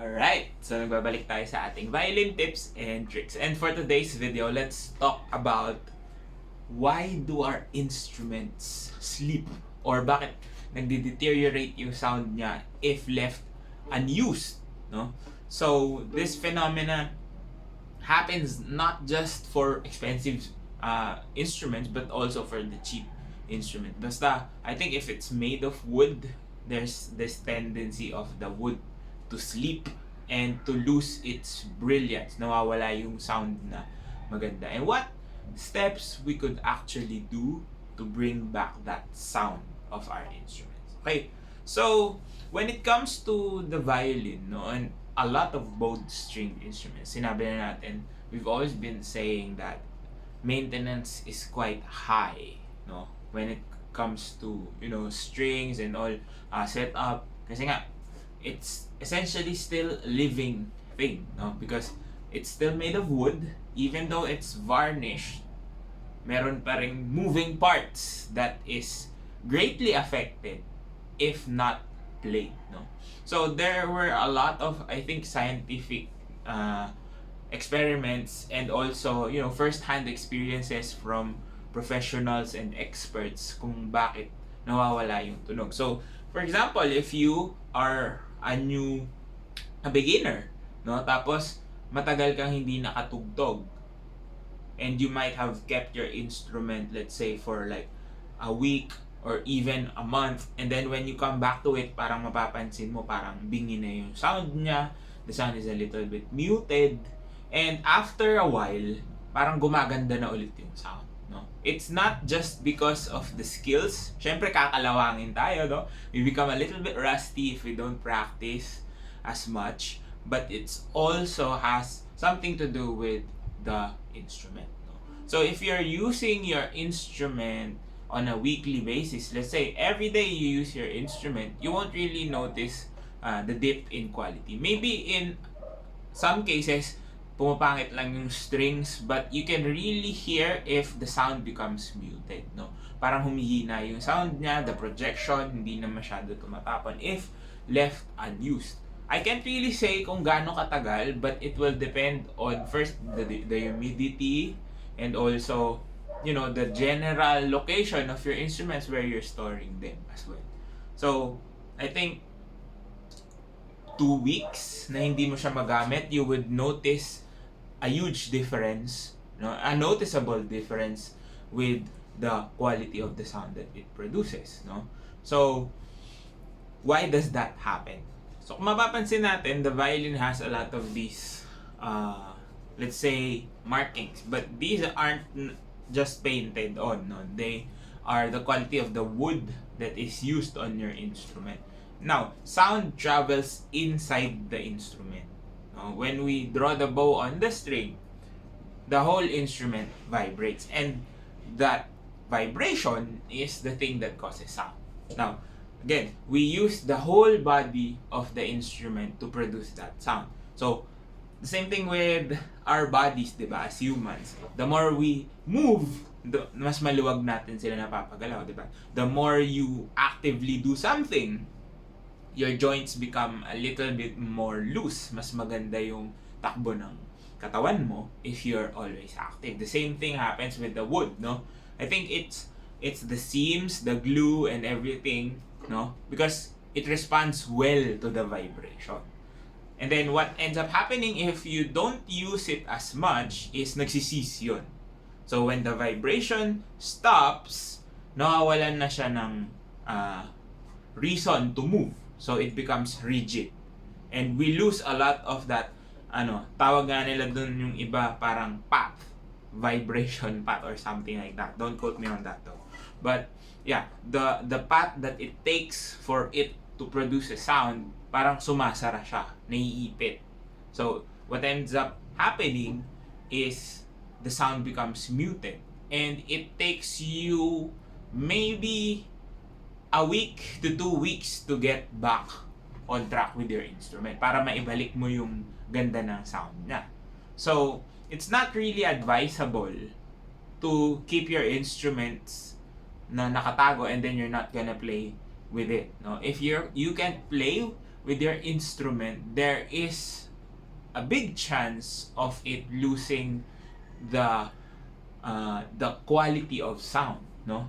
Alright, so nagbabalik tayo sa ating violin tips and tricks. And for today's video, let's talk about why do our instruments sleep? Or bakit nagde-deteriorate yung sound niya if left unused, no? So, this phenomena happens not just for expensive instruments but also for the cheap instrument. Basta, I think if it's made of wood, there's this tendency of the wood to sleep and to lose its brilliance. Nawawala yung sound na maganda. And what steps we could actually do to bring back that sound of our instruments. Okay, so when it comes to the violin, no, and a lot of bowed-stringed instruments, sinabi na natin, we've always been saying that maintenance is quite high, no, when it comes to, strings and all setup. Kasi nga, it's essentially still a living thing, no? Because it's still made of wood, even though it's varnished, meron pa ring moving parts that is greatly affected if not played, no? So there were a lot of, I think, scientific experiments and also, first-hand experiences from professionals and experts kung bakit nawawala yung tunog. So, for example, if you are a beginner, no? Tapos matagal kang hindi nakatugtog and you might have kept your instrument, let's say, for like a week or even a month, and then when you come back to it, parang mapapansin mo parang bingi na yung sound niya, the sound is a little bit muted, and after a while, parang gumaganda na ulit yung sound. No? It's not just because of the skills. Syempre kakalawangin tayo, no? We become a little bit rusty if we don't practice as much, but it's also has something to do with the instrument, no? So if you're using your instrument on a weekly basis, let's say every day you use your instrument, you won't really notice the dip in quality. Maybe in some cases, pumapangit lang yung strings, but you can really hear if the sound becomes muted, no? Parang humihina yung sound niya, the projection, hindi na masyado tumatapon if left unused. I can't really say kung gaano katagal, but it will depend on first the humidity and also, the general location of your instruments where you're storing them as well. So, I think 2 weeks na hindi mo siya magamit, you would notice a huge difference, a noticeable difference with the quality of the sound that it produces, no? So, why does that happen? So, kung mapapansin natin, the violin has a lot of these, let's say, markings, but these aren't just painted on, no? They are the quality of the wood that is used on your instrument. Now, sound travels inside the instrument. When we draw the bow on the string, the whole instrument vibrates, and that vibration is the thing that causes sound. Now, again, we use the whole body of the instrument to produce that sound. So, the same thing with our bodies, diba, as humans. The more we move, mas maluwag natin sila napapagalaw, diba? The more you actively do something, your joints become a little bit more loose. Mas maganda yung takbo ng katawan mo if you're always active. The same thing happens with the wood, no? I think it's the seams, the glue, and everything, no? Because it responds well to the vibration. And then what ends up happening if you don't use it as much is nagsisis yun. So when the vibration stops, nawawalan na siya ng reason to move. So it becomes rigid. And we lose a lot of that, tawag nga nila dun yung iba, parang path, vibration path or something like that. Don't quote me on that though. But yeah, the path that it takes for it to produce a sound, parang sumasara siya, naiipit. So what ends up happening is the sound becomes muted. And it takes you maybe a week to 2 weeks to get back on track with your instrument para maibalik mo yung ganda ng sound niya. So, it's not really advisable to keep your instruments na nakatago and then you're not gonna play with it, no? If you can't play with your instrument, there is a big chance of it losing the quality of sound, no?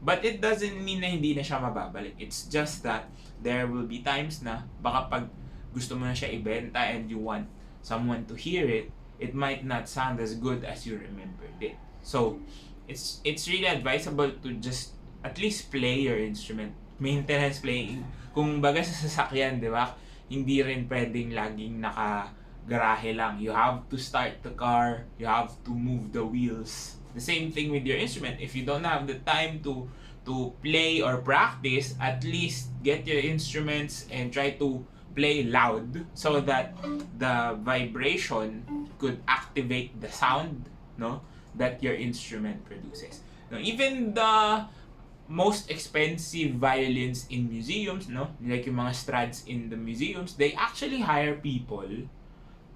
But it doesn't mean na hindi na siya mababalik. It's just that there will be times na baka pag gusto mo na siya ibenta and you want someone to hear it, it might not sound as good as you remembered it. So, it's really advisable to just at least play your instrument. Maintenance playing. Kung baga sa sasakyan, di ba? Hindi rin pwedeng laging naka-garahe lang. You have to start the car. You have to move the wheels. The same thing with your instrument. If you don't have the time to play or practice, at least get your instruments and try to play loud so that the vibration could activate the sound, no, that your instrument produces. Now, even the most expensive violins in museums, no, like yung mga Strads in the museums, they actually hire people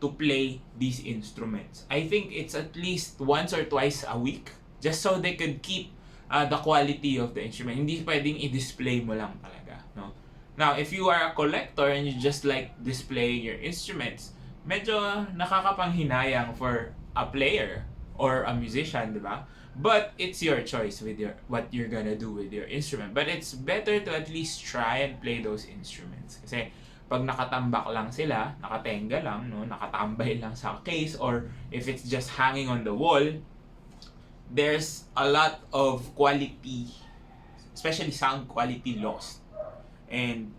to play these instruments. I think it's at least once or twice a week just so they could keep the quality of the instrument. Hindi pwedeng i-display mo lang talaga, no? Now, if you are a collector and you just like displaying your instruments, medyo nakakapanghinayang for a player or a musician, di ba? But it's your choice with what you're gonna do with your instrument. But it's better to at least try and play those instruments. Kasi pag nakatambak lang sila, nakatenga lang, no, nakatambay lang sa case, or if it's just hanging on the wall, there's a lot of quality, especially sound quality lost. And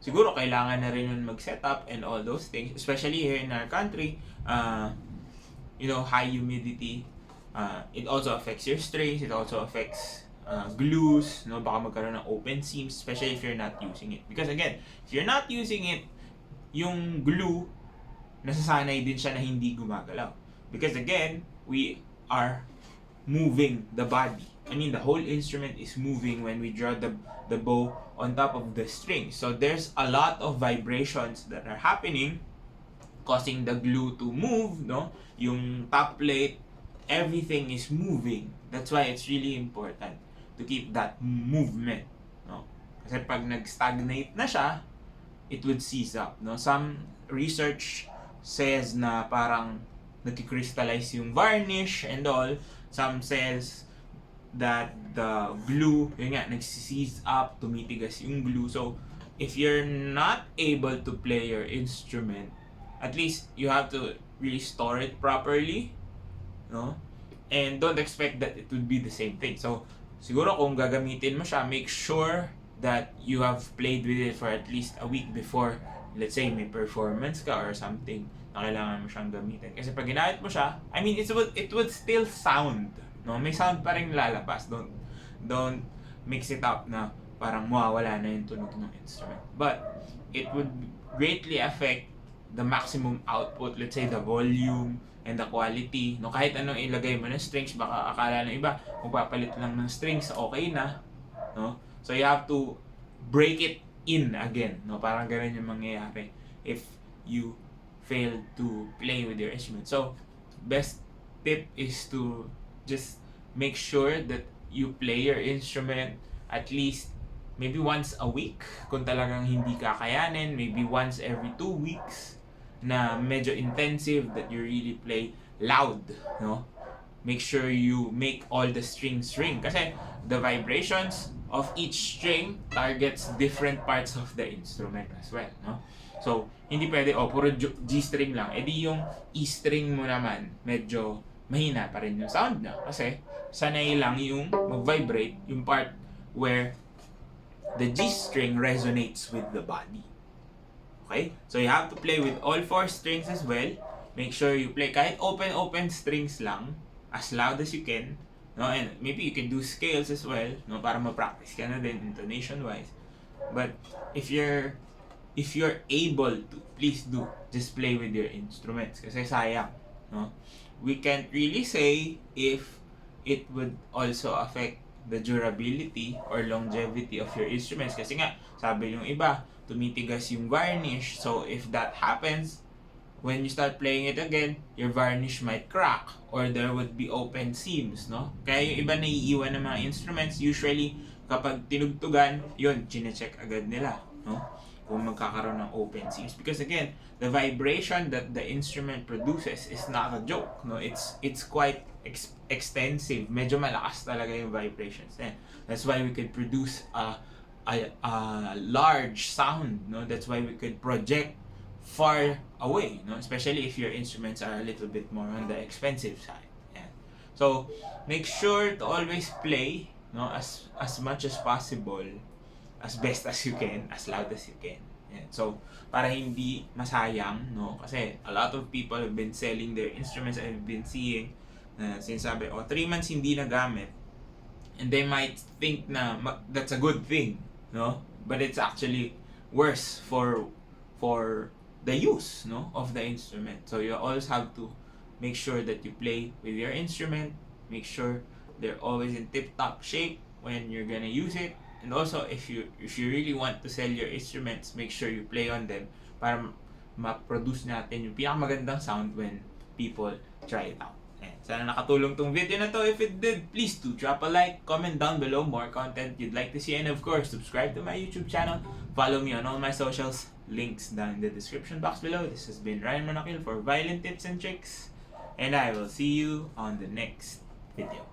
siguro kailangan na rin yun mag-setup and all those things, especially here in our country, high humidity. It also affects your strings, it also affects glues, no, baka magkaroon ng open seams, especially if you're not using it. Because again, if you're not using it, yung glue, nasasanay din siya na hindi gumagalaw. Because again, we are moving the body. I mean, the whole instrument is moving when we draw the bow on top of the string. So there's a lot of vibrations that are happening, causing the glue to move, no? Yung top plate, everything is moving. That's why it's really important to keep that movement, no? Kasi pag nag-stagnate na siya, it would seize up, no? Some research says na parang nagki-crystallize yung varnish and all. Some says that the glue, yun nga, nagsiseize up, tumitigas yung glue. So, if you're not able to play your instrument, at least you have to really store it properly, no? And don't expect that it would be the same thing. So, siguro kung gagamitin mo siya, make sure that you have played with it for at least a week before, let's say, may performance ka or something na kailangan mo siyang gamitin. Kasi pag ginamit mo siya, I mean, it would still sound, no? May sound pa rin lalabas. Don't mix it up na parang mawawala na yung tunog ng instrument. But it would greatly affect the maximum output, let's say the volume and the quality, no? Kahit anong ilagay mo ng strings, baka akala ng iba kung papalit lang ng strings okay na, no? So you have to break it in again, no? Parang ganun yung mangyayari if you fail to play with your instrument. So best tip is to just make sure that you play your instrument at least maybe once a week. Kung talagang hindi kakayanin, maybe once every 2 weeks na medyo intensive, that you really play loud, no? Make sure you make all the strings ring kasi the vibrations of each string targets different parts of the instrument as well, no? So, hindi pwede, puro G string lang. E di yung E string mo naman, medyo mahina pa rin yung sound niya kasi sanay lang yung mag-vibrate yung part where the G string resonates with the body. Okay? So you have to play with all 4 strings as well. Make sure you play kahit open strings lang, as loud as you can, no? And maybe you can do scales as well, no, para ma-practice ka na din intonation wise. But if you're able to, please do just play with your instruments kasi sayang, no? We can't really say if it would also affect the durability or longevity of your instruments kasi nga sabi yung iba tumitigas yung varnish. So if that happens, when you start playing it again, your varnish might crack or there would be open seams, no? Kaya yung iba naiiwan ng mga instruments, usually kapag tinugtugan, yun, chine-check agad nila, no? kung magkakaroon ng open seams. Because again, the vibration that the instrument produces is not a joke. No, it's quite extensive. Medyo malakas talaga yung vibrations. And that's why we could produce a large sound. No, that's why we could project far away. No, especially if your instruments are a little bit more on the expensive side. Yeah. So make sure to always play, no, as much as possible, as best as you can, as loud as you can. Yeah. So, para hindi masayang, no? Kasi a lot of people have been selling their instruments. I've been seeing, sinasabi, 3 months hindi nagamit. And they might think na that's a good thing, no? But it's actually worse for the use, no, of the instrument. So you always have to make sure that you play with your instrument. Make sure they're always in tip-top shape when you're gonna use it. And also, if you really want to sell your instruments, make sure you play on them para ma-produce natin yung pinakamagandang sound when people try it out. And sana nakatulong tong video na to. If it did, please do drop a like, comment down below more content you'd like to see, and of course, subscribe to my YouTube channel. Follow me on all my socials. Links down in the description box below. This has been Ryan Monakil for Violin Tips and Tricks, and I will see you on the next video.